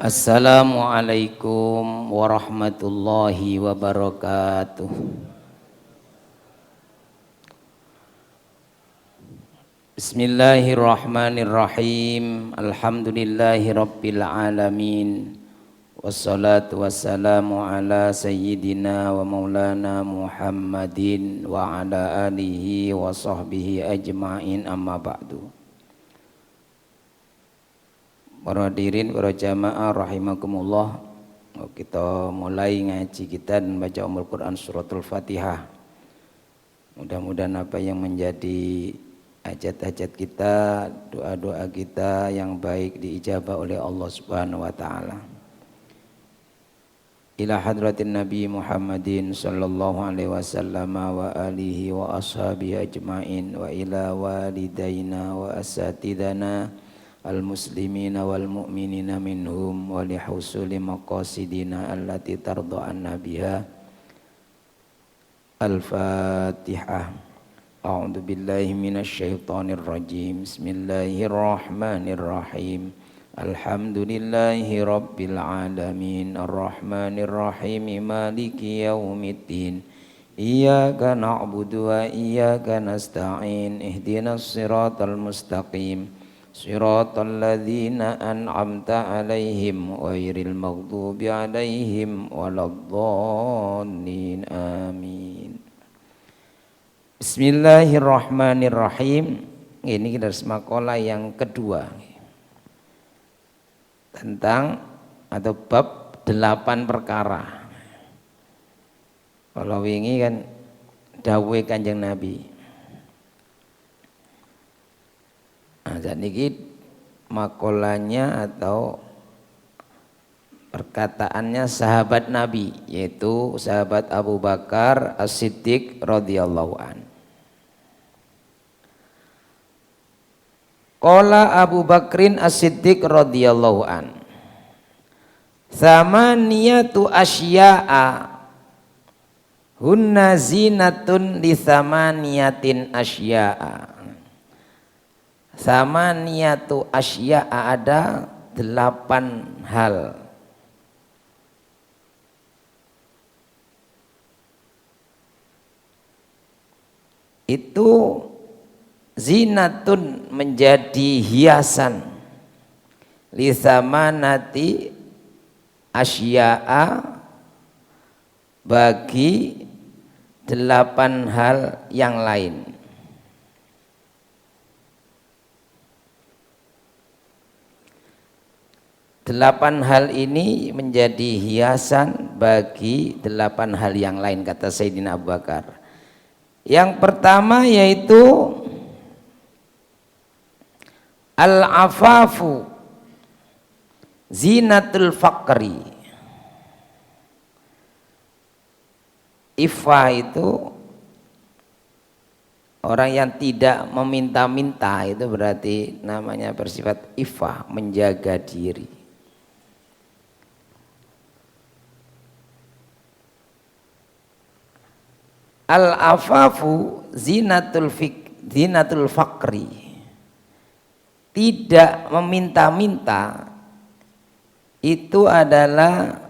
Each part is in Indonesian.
Assalamualaikum warahmatullahi wabarakatuh. Bismillahirrahmanirrahim. Alhamdulillahi rabbil alamin. Wassalatu wassalamu ala sayyidina wa maulana Muhammadin wa ala alihi wa sahbihi ajma'in, amma ba'du. Para hadirin, para jamaah rahimakumullah, kita mulai ngaji kita dan baca Quran suratul Fatihah. Mudah-mudahan apa yang menjadi hajat-hajat kita, doa-doa kita yang baik diijabah oleh Allah Subhanahu wa taala. Ila hadratin Nabi Muhammadin sallallahu alaihi wasallam wa alihi wa ashabihi ajmain, wa ila walidaina wa asatidana al-muslimina wal mu'minina minhum wa lihusuli maqasidina allati tarda anna biha. Al-Fatihah. A'udzu billahi minasy syaithanir rajim. Bismillahirrahmanirrahim. Alhamdulillahi rabbil alamin, arrahmanir rahim, maliki yaumiddin. Iyyaka na'budu wa iyyaka nasta'in. Ihdinas siratal mustaqim. Siratal ladzina an'amta 'alaihim ghairil maghdubi 'alaihim waladdallin. Amin. Bismillahirrahmanirrahim. Ini kita makalah yang kedua tentang atau bab 8 perkara. Kalau wingi kan dawuh Kanjeng Nabi. Nah, jadi makolanya atau perkataannya sahabat Nabi, yaitu sahabat Abu Bakar As-Siddiq radhiyallahu an. Qala Abu Bakrin As-Siddiq radhiyallahu an, tsamaniyatu asya'a hunna zinatun li tsamaniyatin asya'a. Samaniyatu asya'a, ada 8 hal. Itu zinatun, menjadi hiasan, li samanati asya'a, bagi 8 hal yang lain. Delapan hal ini menjadi hiasan bagi 8 hal yang lain, kata Sayyidina Abu Bakar. Yang pertama yaitu al-afafu zinatul faqri. Iffah itu orang yang tidak meminta-minta, itu berarti namanya bersifat iffah, menjaga diri. Al-afafu zinatul faqri, tidak meminta-minta itu adalah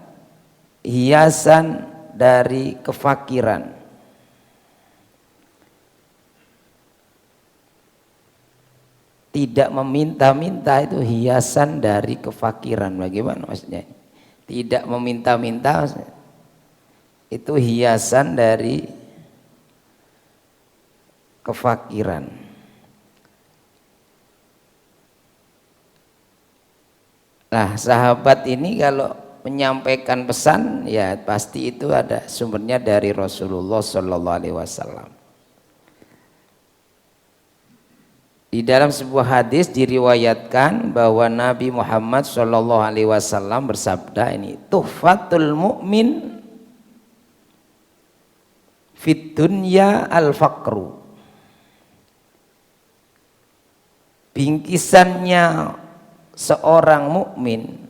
hiasan dari kefakiran. Tidak meminta-minta itu hiasan dari kefakiran. Bagaimana maksudnya? Tidak meminta-minta itu hiasan dari kefakiran. Nah, sahabat ini kalau menyampaikan pesan, ya pasti itu ada sumbernya dari Rasulullah Sallallahu Alaihi Wasallam. Di dalam sebuah hadis diriwayatkan bahwa Nabi Muhammad Sallallahu Alaihi Wasallam bersabda, ini tuhfatul mu'min fit dunya al-faqru. Bingkisannya seorang mukmin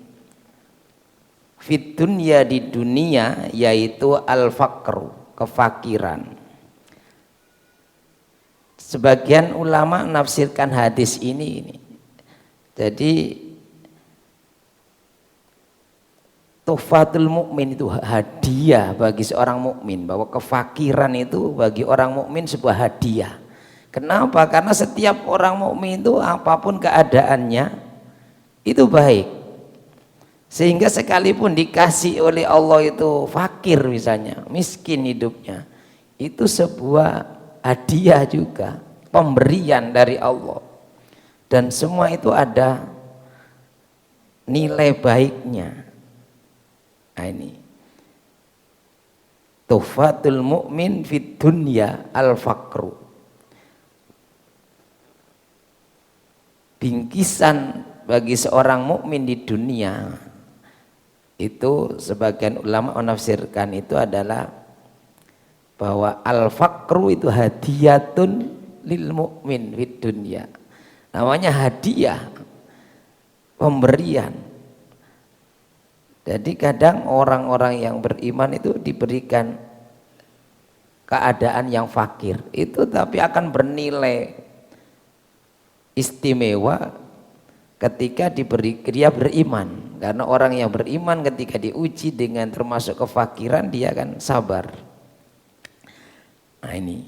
fit dunya, di dunia, yaitu al-faqru, kefakiran. Sebagian ulama menafsirkan hadis ini. Jadi Tuhfatul mukmin itu hadiah bagi seorang mukmin, bahwa kefakiran itu bagi orang mukmin sebuah hadiah. Kenapa? Karena setiap orang mukmin itu apapun keadaannya itu baik. Sehingga sekalipun dikasih oleh Allah itu fakir misalnya, miskin hidupnya, itu sebuah hadiah juga, pemberian dari Allah. Dan semua itu ada nilai baiknya. Nah, ini tuhfatul mu'min fid dunya al-faqru, bingkisan bagi seorang mukmin di dunia. Itu sebagian ulama menafsirkan itu adalah bahwa al-faqru itu hadiyatun lil mu'min fid dunya, namanya hadiah, pemberian. Jadi kadang orang-orang yang beriman itu diberikan keadaan yang fakir itu, tapi akan bernilai istimewa ketika dia beriman. Karena orang yang beriman ketika diuji dengan termasuk kefakiran, dia akan sabar. Nah ini,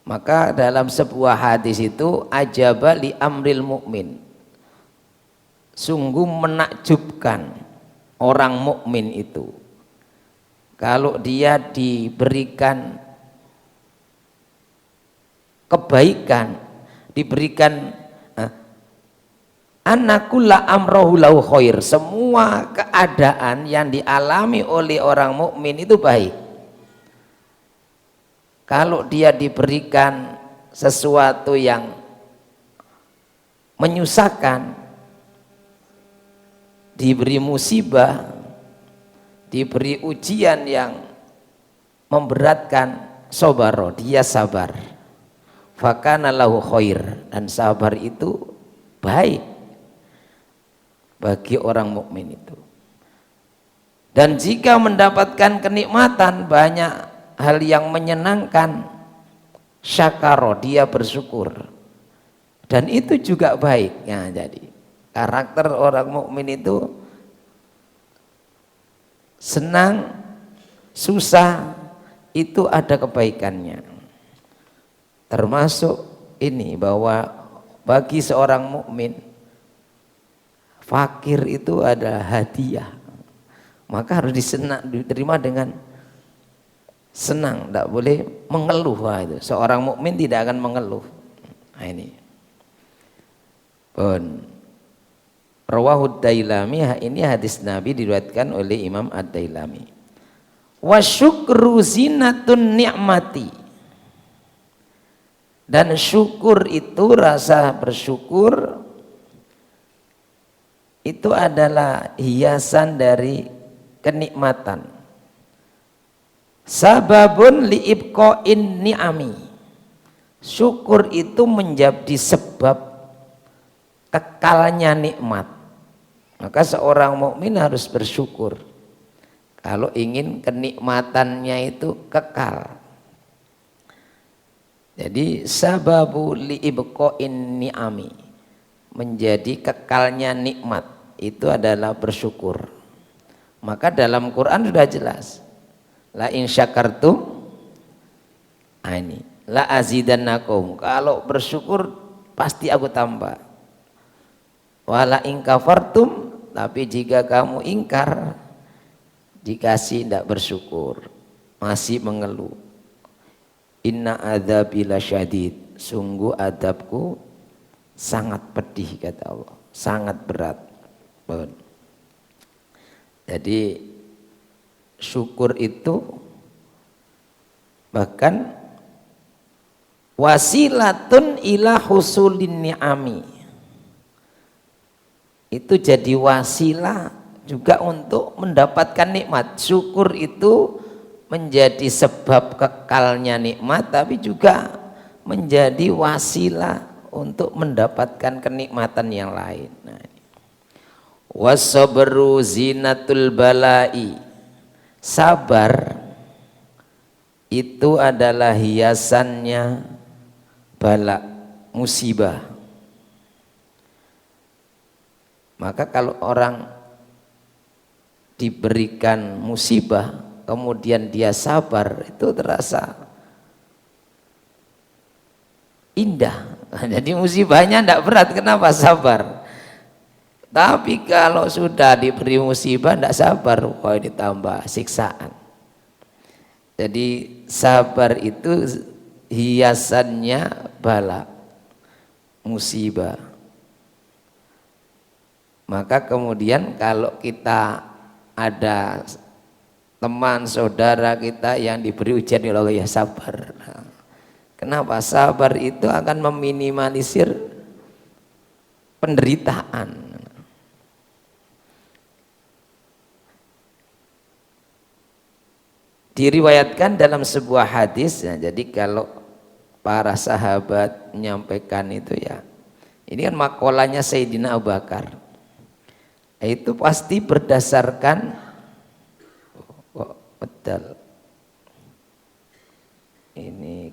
maka dalam sebuah hadis itu ajaba li amril mukmin, sungguh menakjubkan orang mukmin itu kalau dia diberikan kebaikan, diberikan anakulla amrohu lahu khair, semua keadaan yang dialami oleh orang mukmin itu baik. Kalau dia diberikan sesuatu yang menyusahkan, diberi musibah, diberi ujian yang memberatkan, sobaro, dia sabar. Fakana lahu khair, dan sabar itu baik bagi orang mukmin itu. Dan jika mendapatkan kenikmatan, banyak hal yang menyenangkan, syakaro, dia bersyukur, dan itu juga baik. Ya, jadi karakter orang mukmin itu senang, susah, itu ada kebaikannya. Termasuk ini, bahwa bagi seorang mukmin fakir itu ada hadiah, maka harus diterima dengan senang, tidak boleh mengeluh. Itu seorang mukmin tidak akan mengeluh. Nah ini Rawahud Dailami, ini hadis Nabi diriwayatkan oleh Imam Ad-Dailami. Wa syukru zinatun ni'mati, dan syukur itu, rasa bersyukur itu adalah hiasan dari kenikmatan. Sababun liibqa'in ni'ami, syukur itu menjadi sebab kekalnya nikmat. Maka seorang mukmin harus bersyukur kalau ingin kenikmatannya itu kekal. Jadi sababu liibqa'in ni'ami, menjadi kekalnya nikmat itu adalah bersyukur. Maka dalam Quran sudah jelas, la in syakartum, ini la azidannakum, kalau bersyukur pasti aku tambah. Wala in kafartum, tapi jika kamu ingkar, dikasih tidak bersyukur, masih mengeluh, inna adzabi lasyadid, sungguh adabku sangat pedih, kata Allah, sangat berat. Jadi syukur itu bahkan wasilatun ila husulin ni'ami, itu jadi wasilah juga untuk mendapatkan nikmat. Syukur itu menjadi sebab kekalnya nikmat, tapi juga menjadi wasilah untuk mendapatkan kenikmatan yang lain. Nah, wasabru zinatul balai, sabar itu adalah hiasannya bala, musibah. Maka kalau orang diberikan musibah kemudian dia sabar, itu terasa indah. Jadi musibahnya tidak berat, kenapa sabar? Tapi kalau sudah diberi musibah tidak sabar, wah ini tambah siksaan. Jadi sabar itu hiasannya bala, musibah. Maka kemudian kalau kita ada teman saudara kita yang diberi ujian oleh Allah, ya sabar. Kenapa? Sabar itu akan meminimalisir penderitaan. Diriwayatkan dalam sebuah hadis, ya, jadi kalau para sahabat menyampaikan itu, ya ini kan makolanya Sayyidina Abu Bakar, itu pasti berdasarkan betul ini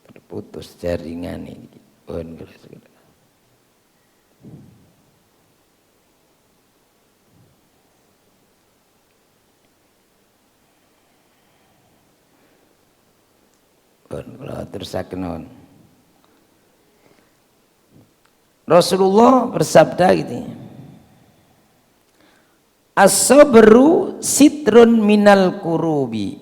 terputus jaringan ini. Terusaken. Rasulullah bersabda gitu, as-sabru sitrun minal kurubi.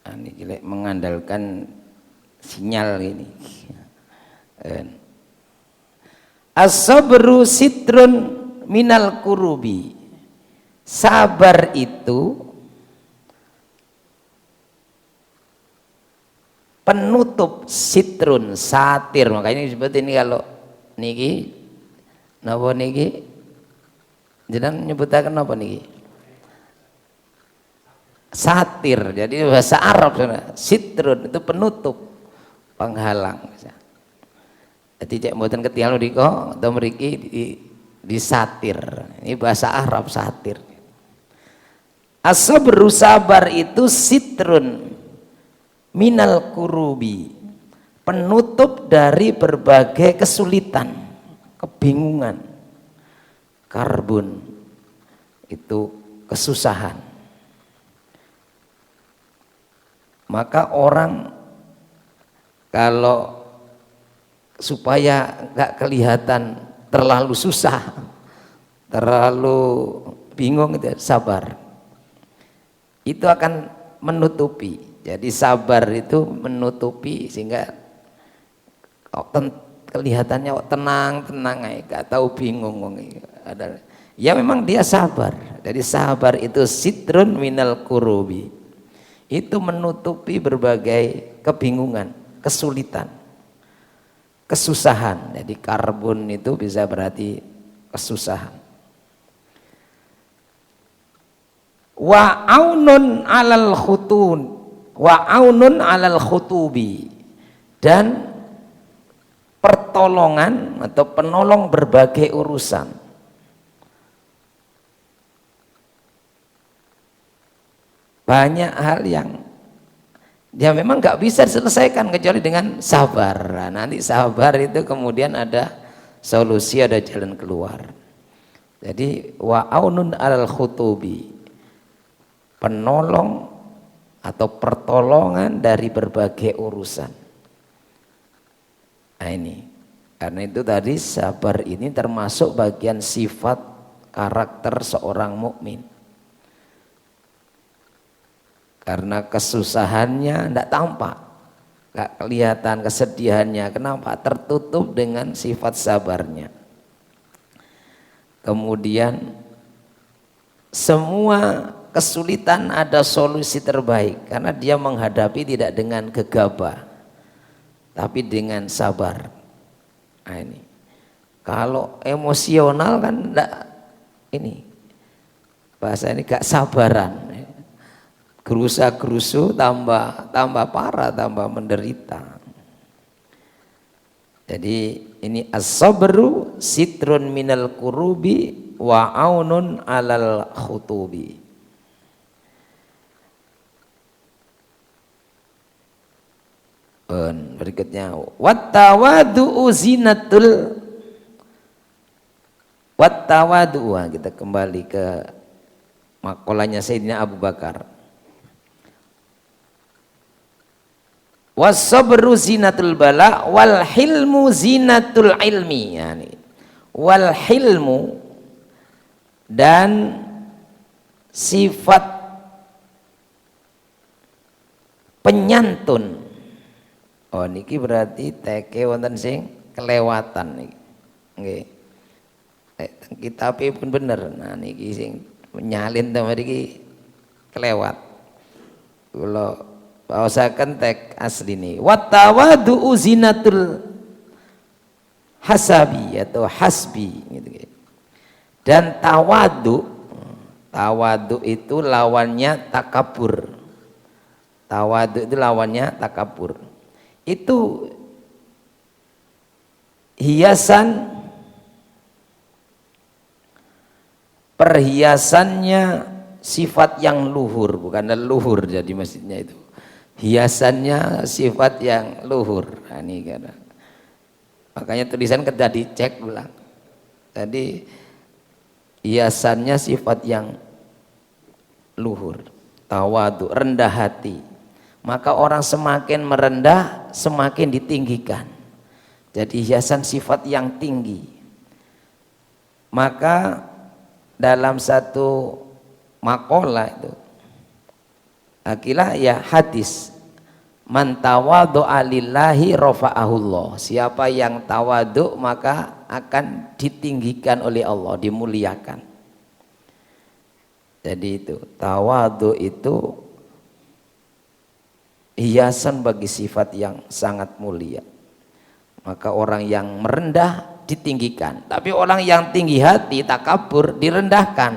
Ini mengandalkan sinyal ini. As-sabru sitrun minal kurubi. Sabar itu penutup, sitrun satir. Makanya disebut ini kalau niki napa niki jenengan nyebutaken napa niki? Satir. Jadi bahasa Arab sitrun itu penutup, penghalang. Jadi cek mboten ketinggalan diko atau mriki di satir. Ini bahasa Arab satir. As-sabru sabar itu sitrun minal kurubi, penutup dari berbagai kesulitan, kebingungan, karbun itu kesusahan. Maka orang kalau supaya nggak kelihatan terlalu susah, terlalu bingung, itu sabar. Itu akan menutupi. Jadi sabar itu menutupi sehingga kelihatannya tenang aja, nggak tahu bingung. Ya memang dia sabar. Jadi sabar itu sitrun minal kurubi. Itu menutupi berbagai kebingungan, kesulitan, kesusahan. Jadi karbun itu bisa berarti kesusahan. Wa aunun alal khutun, wa aunun alal khutubi, dan pertolongan atau penolong berbagai urusan. Banyak hal yang ya memang nggak bisa diselesaikan kecuali dengan sabar. Nah, nanti sabar itu kemudian ada solusi, ada jalan keluar. Jadi wa aunun alal khutubi, penolong atau pertolongan dari berbagai urusan. Nah ini, karena itu tadi sabar ini termasuk bagian sifat karakter seorang mukmin. Karena kesusahannya tidak tampak, nggak kelihatan kesedihannya. Kenapa? Tertutup dengan sifat sabarnya. Kemudian semua kesulitan ada solusi terbaik, karena dia menghadapi tidak dengan gegabah, tapi dengan sabar. Nah ini, kalau emosional kan enggak, ini bahasa ini gak sabaran, gerusa-gerusu tambah parah, tambah menderita. Jadi ini as-sabru sitrun minal kurubi wa aunun alal khutubi. Berikutnya wattawadu'u zinatul wattawadu'u. Kita kembali ke makolanya Sayyidina Abu Bakar. Was-sabru zinatul bala wal hilmu zinatul ilmi. Yani, wal hilmu dan sifat penyantun. Oh niki berarti teke wonten sing kelewatan niki. Nggih. Kitabe pun bener. Nah niki sing nyalin ta mriki kelewat. Kula bawasaken tek asli ini. Wattawadu'u zinatul hasabi atau hasbi gitu. Dan tawadu itu lawannya takabur. Tawadu itu lawannya takabur. Itu hiasan perhiasannya sifat yang luhur, bukan leluhur jadi masjidnya itu. Hiasannya sifat yang luhur. Nah, ini kan. Makanya tulisan kita dicek ulang. Tadi hiasannya sifat yang luhur, tawadu, rendah hati. Maka orang semakin merendah semakin ditinggikan. Jadi hiasan sifat yang tinggi. Maka dalam satu makalah itu akilah ya hadis, man tawadhu'a lillahi rafa'ahullah. Siapa yang tawadhu maka akan ditinggikan oleh Allah, dimuliakan. Jadi itu tawadhu itu hiasan bagi sifat yang sangat mulia. Maka orang yang merendah ditinggikan, tapi orang yang tinggi hati takabur direndahkan.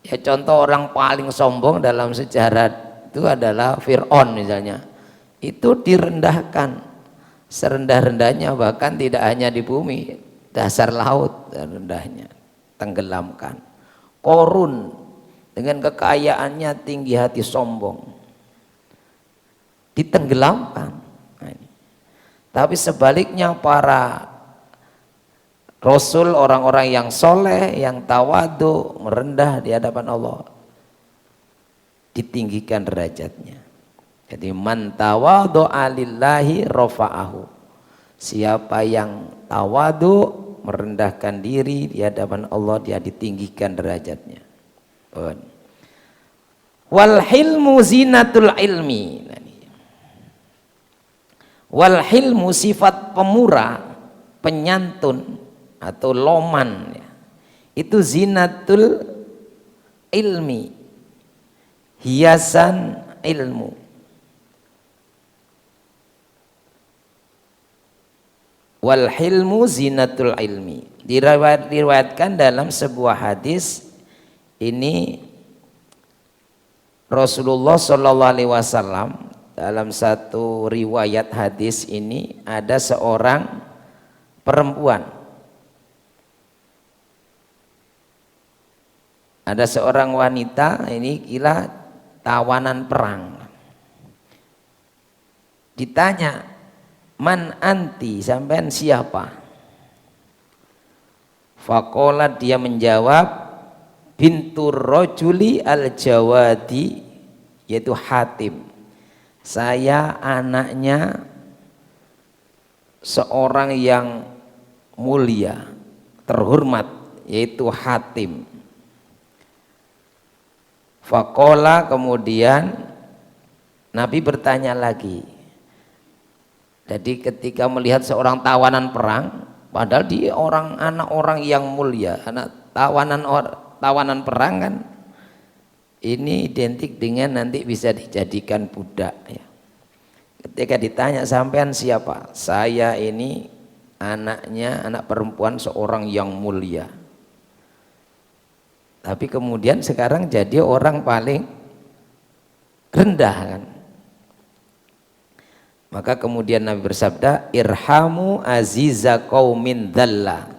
Ya contoh orang paling sombong dalam sejarah itu adalah Fir'aun misalnya, itu direndahkan serendah-rendahnya, bahkan tidak hanya di bumi, dasar laut rendahnya, tenggelamkan. Korun dengan kekayaannya tinggi hati sombong, ditenggelamkan. Tapi sebaliknya para Rasul, orang-orang yang soleh, yang tawadu, merendah di hadapan Allah, ditinggikan derajatnya. Jadi man tawadhu'a lillahi rafa'ahu. Siapa yang tawadu, merendahkan diri di hadapan Allah, dia ditinggikan derajatnya. Wal hilmu zinatul ilmi. Wal hilmu sifat pemurah, penyantun atau loman, itu zinatul ilmi, hiasan ilmu. Wal hilmu zinatul ilmi. Diriwayatkan dalam sebuah hadis ini Rasulullah Shallallahu Alaihi Wasallam, dalam satu riwayat hadis ini ada seorang perempuan, ada seorang wanita, ini kira tawanan perang. Ditanya, man anti, sampean siapa? Faqalat, dia menjawab, bintur rajuli al-jawadi, yaitu Hatim. Saya anaknya seorang yang mulia, terhormat, yaitu Hatim. Faqala, kemudian Nabi bertanya lagi. Jadi ketika melihat seorang tawanan perang, padahal dia anak orang yang mulia, anak tawanan perang kan, ini identik dengan nanti bisa dijadikan budak ya. Ketika ditanya, sampean siapa? Saya ini anak perempuan seorang yang mulia. Tapi kemudian sekarang jadi orang paling rendah kan. Maka kemudian Nabi bersabda, irhamu aziza qaumin dhalla.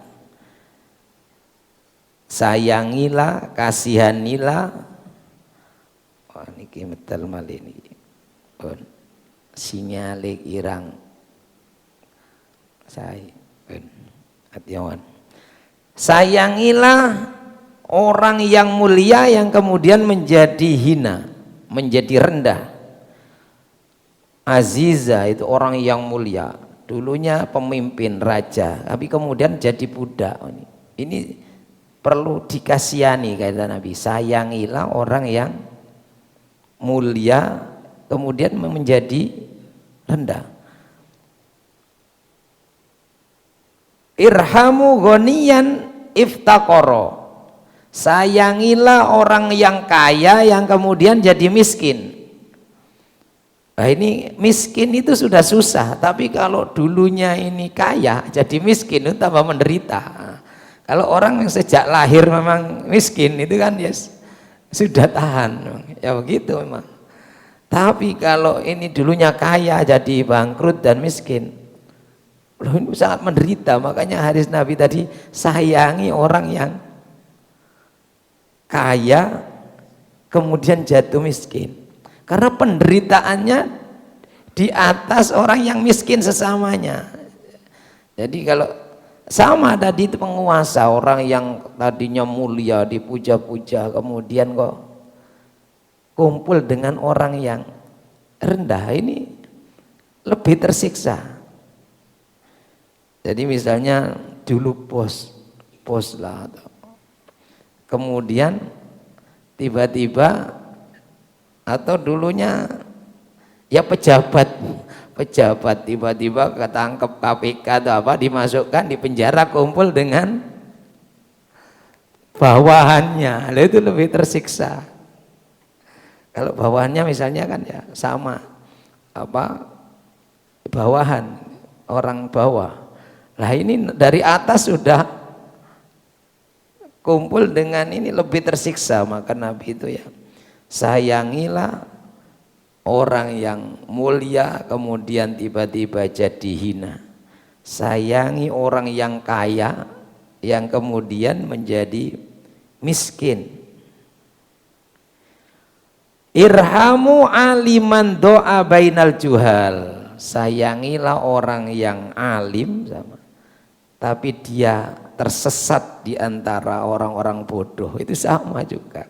Sayangilah, kasihanilah. Wah niki metal malih niki. Pun sinyale irang. Saya pun atiawan. Sayangilah orang yang mulia yang kemudian menjadi hina, menjadi rendah. Aziza itu orang yang mulia, dulunya pemimpin raja, tapi kemudian jadi budak. Ini perlu dikasihani kata Nabi. Sayangilah orang yang mulia kemudian menjadi rendah. Irhamu ghaniyan iftaqara. Sayangilah orang yang kaya yang kemudian jadi miskin. Nah ini miskin itu sudah susah, tapi kalau dulunya ini kaya jadi miskin itu tambah menderita. Kalau orang yang sejak lahir memang miskin itu kan ya sudah tahan, ya begitu memang. Tapi kalau ini dulunya kaya jadi bangkrut dan miskin, loh ini sangat menderita. Makanya hadis Nabi tadi, sayangi orang yang kaya kemudian jatuh miskin. Karena penderitaannya di atas orang yang miskin sesamanya. Jadi kalau sama tadi itu penguasa, orang yang tadinya mulia dipuja-puja kemudian kok kumpul dengan orang yang rendah, ini lebih tersiksa. Jadi misalnya dulu bos lah, kemudian tiba-tiba atau dulunya ya pejabat tiba-tiba ketangkep KPK atau apa, dimasukkan di penjara, kumpul dengan bawahannya, itu lebih tersiksa. Kalau bawahannya misalnya kan ya sama apa, bawahan, orang bawah. Nah ini dari atas sudah kumpul dengan ini, lebih tersiksa. Maka Nabi itu ya, sayangilah orang yang mulia kemudian tiba-tiba jadi hina. Sayangi orang yang kaya yang kemudian menjadi miskin. Irhamu aliman doa bainal juhal. Sayangilah orang yang alim sama, tapi dia tersesat di antara orang-orang bodoh, itu sama juga.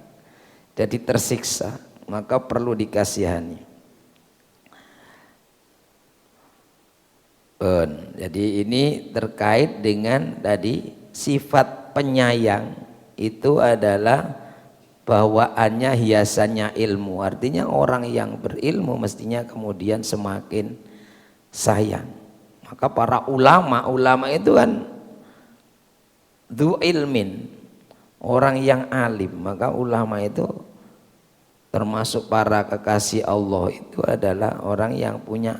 Jadi tersiksa, maka perlu dikasihani. Jadi ini terkait dengan tadi sifat penyayang itu adalah bawaannya, hiasannya ilmu. Artinya orang yang berilmu mestinya kemudian semakin sayang. Maka para ulama itu kan dzu ilmin, orang yang alim. Maka ulama itu termasuk para kekasih Allah itu adalah orang yang punya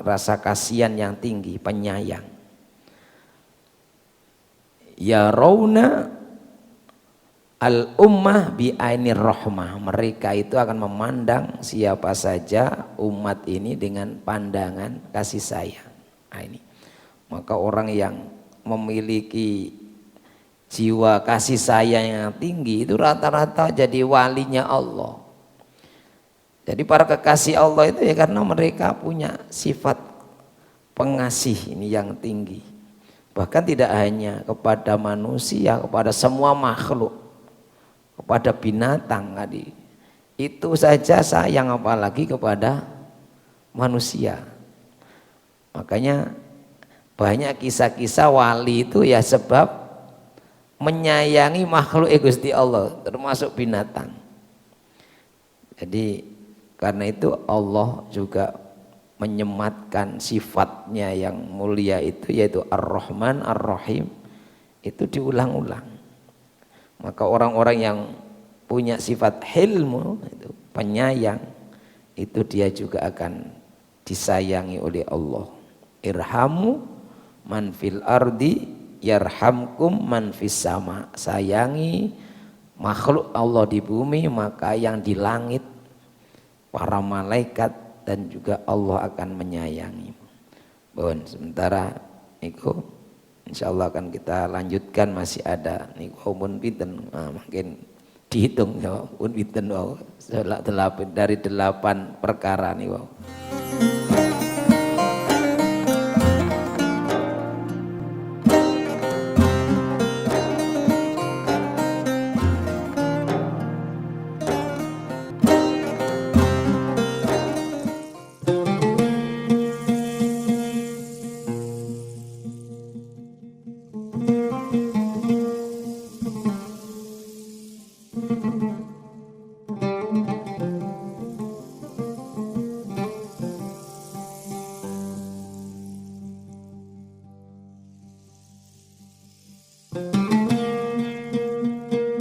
rasa kasihan yang tinggi, penyayang. Ya rauna al ummah bi ainir rahmah. Mereka itu akan memandang siapa saja umat ini dengan pandangan kasih sayang. Nah ini, maka orang yang memiliki jiwa kasih sayang yang tinggi itu rata-rata jadi walinya Allah. Jadi para kekasih Allah itu ya karena mereka punya sifat pengasih ini yang tinggi. Bahkan tidak hanya kepada manusia, kepada semua makhluk, kepada binatang tadi. Itu saja sayang, apalagi kepada manusia. Makanya banyak kisah-kisah wali itu ya sebab menyayangi makhluk Gusti Allah, termasuk binatang. Jadi karena itu Allah juga menyematkan sifatnya yang mulia itu, yaitu Ar-Rahman Ar-Rahim, itu diulang-ulang. Maka orang-orang yang punya sifat hilmu, itu penyayang, itu dia juga akan disayangi oleh Allah. Irhamu man fil ardi yarhamkum man fis sama. Sayangi makhluk Allah di bumi, maka yang di langit, para malaikat dan juga Allah akan menyayangi. Bon, sementara niku insyaallah akan kita lanjutkan, masih ada niku pun pinten, mungkin dihitung ya pun pinten dari 8 perkara niku.